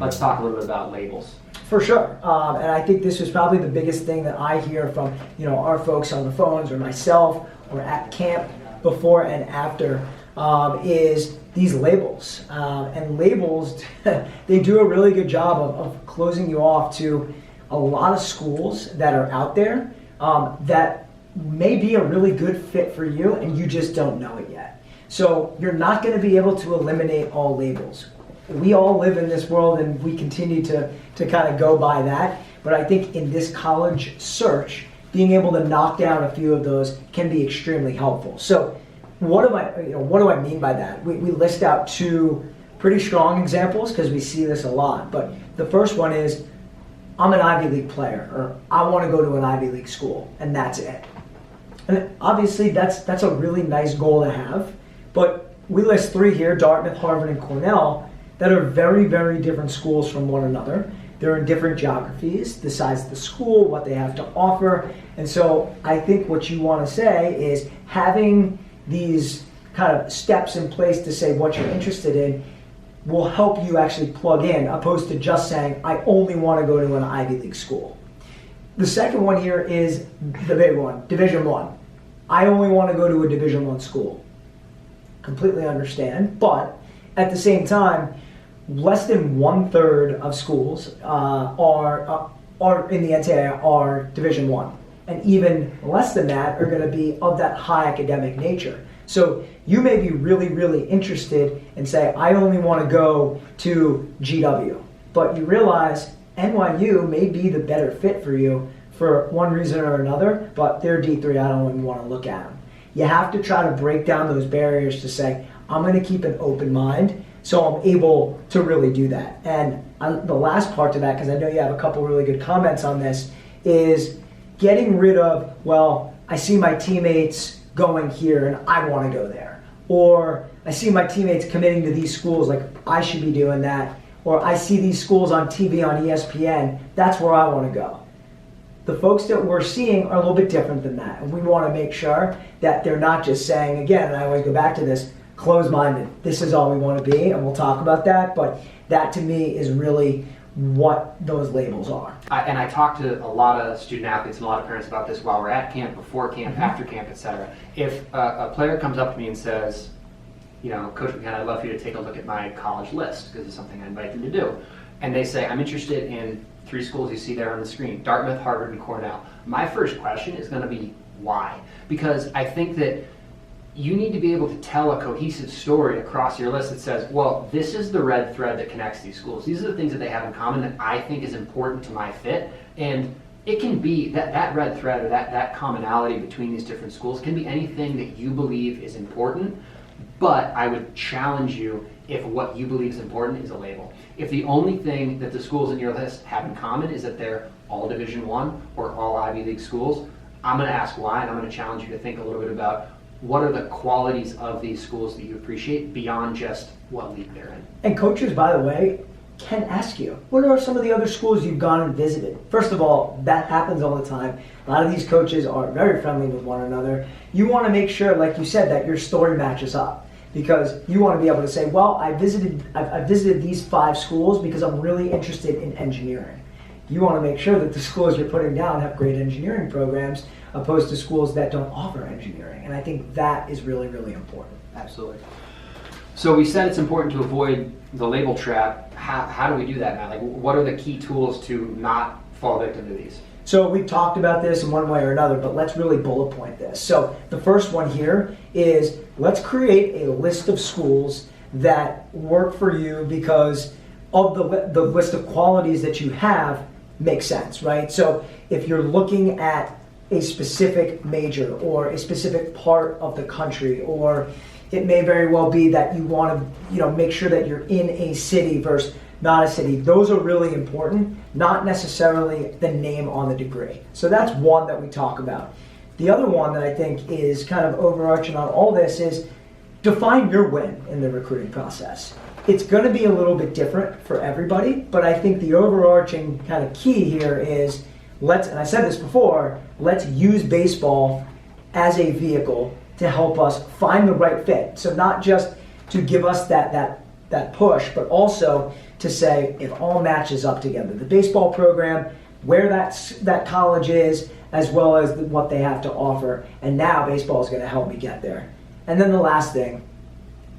let's talk a little bit about labels. For sure, and I think this was probably the biggest thing that I hear from our folks on the phones or myself or at camp before and after is these labels. And labels, they do a really good job of closing you off to a lot of schools that are out there that may be a really good fit for you and you just don't know it yet. So you're not going to be able to eliminate all labels. We all live in this world and we continue to kind of go by that. But I think in this college search, being able to knock down a few of those can be extremely helpful. So what do I mean by that? We list out two pretty strong examples because we see this a lot. But the first one is, I'm an Ivy League player, or I want to go to an Ivy League school, and that's it. And obviously that's a really nice goal to have. But we list three here, Dartmouth, Harvard, and Cornell, that are very, very different schools from one another. They're in different geographies, the size of the school, what they have to offer. And so I think what you want to say is having these kind of steps in place to say what you're interested in will help you actually plug in, opposed to just saying, I only want to go to an Ivy League school. The second one here is the big one, Division I. I only want to go to a Division I school. Completely understand, but at the same time, less than 1/3 of schools are in the NCAA are Division I, and even less than that are going to be of that high academic nature. So you may be really, really interested and say, I only want to go to GW, but you realize NYU may be the better fit for you for one reason or another, but they're D3, I don't even want to look at them. You have to try to break down those barriers to say, I'm going to keep an open mind so I'm able to really do that. And the last part to that, because I know you have a couple really good comments on this, is getting rid of, well, I see my teammates going here and I want to go there. Or I see my teammates committing to these schools, like I should be doing that. Or I see these schools on TV on ESPN, that's where I want to go. The folks that we're seeing are a little bit different than that. And we want to make sure that they're not just saying, again, and I always go back to this, closed-minded. This is all we want to be, and we'll talk about that. But that to me is really what those labels are. And I talk to a lot of student athletes and a lot of parents about this while we're at camp, before camp, after camp, etc. If a player comes up to me and says, Coach McKenna, I'd love for you to take a look at my college list because it's something I invite them to do. And they say, I'm interested in 3 schools you see there on the screen, Dartmouth, Harvard, and Cornell. My first question is going to be why? Because I think that you need to be able to tell a cohesive story across your list that says, well, this is the red thread that connects these schools. These are the things that they have in common that I think is important to my fit. And it can be that red thread or that commonality between these different schools can be anything that you believe is important. But I would challenge you if what you believe is important is a label. If the only thing that the schools in your list have in common is that they're all Division I or all Ivy League schools, I'm going to ask why, and I'm going to challenge you to think a little bit about what are the qualities of these schools that you appreciate beyond just what league they're in. And coaches, by the way, can ask you, what are some of the other schools you've gone and visited? First of all, that happens all the time. A lot of these coaches are very friendly with one another. You want to make sure, like you said, that your story matches up. Because you want to be able to say, well, I visited these 5 schools because I'm really interested in engineering. You want to make sure that the schools you're putting down have great engineering programs, opposed to schools that don't offer engineering. And I think that is really, really important. Absolutely. So we said it's important to avoid the label trap. How do we do that, Matt? Like, what are the key tools to not fall victim to these? So we've talked about this in one way or another, but let's really bullet point this. So the first one here is, let's create a list of schools that work for you because of the list of qualities that you have makes sense, right? So if you're looking at a specific major or a specific part of the country, or it may very well be that you want to make sure that you're in a city versus not a city. Those are really important, not necessarily the name on the degree. So that's one that we talk about. The other one that I think is kind of overarching on all this is define your win in the recruiting process. It's going to be a little bit different for everybody, but I think the overarching kind of key here is and I said this before, let's use baseball as a vehicle to help us find the right fit. So not just to give us that push, but also to say it all matches up together. The baseball program, where that college is, as well as what they have to offer. And now baseball is going to help me get there. And then the last thing,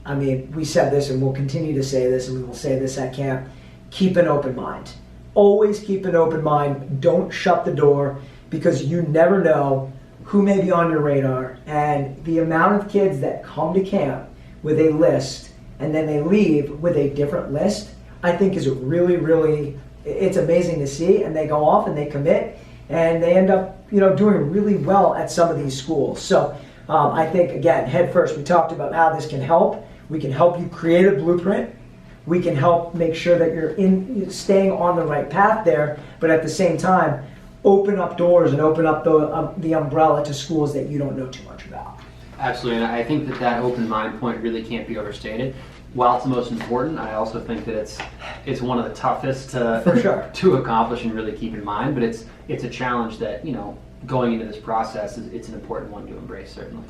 I mean, we said this and we'll continue to say this, and we will say this at camp, keep an open mind. Always keep an open mind. Don't shut the door, because you never know who may be on your radar. And the amount of kids that come to camp with a list and then they leave with a different list, I think is really, really, it's amazing to see. And they go off and they commit and they end up, doing really well at some of these schools. So I think, again, head first, we talked about how this can help. We can help you create a blueprint. We can help make sure that you're staying on the right path there, but at the same time, open up doors and open up the umbrella to schools that you don't know too much about. Absolutely, and I think that open mind point really can't be overstated. While it's the most important, I also think that it's one of the toughest For sure. to accomplish and really keep in mind. But it's a challenge that, going into this process, it's an important one to embrace, certainly.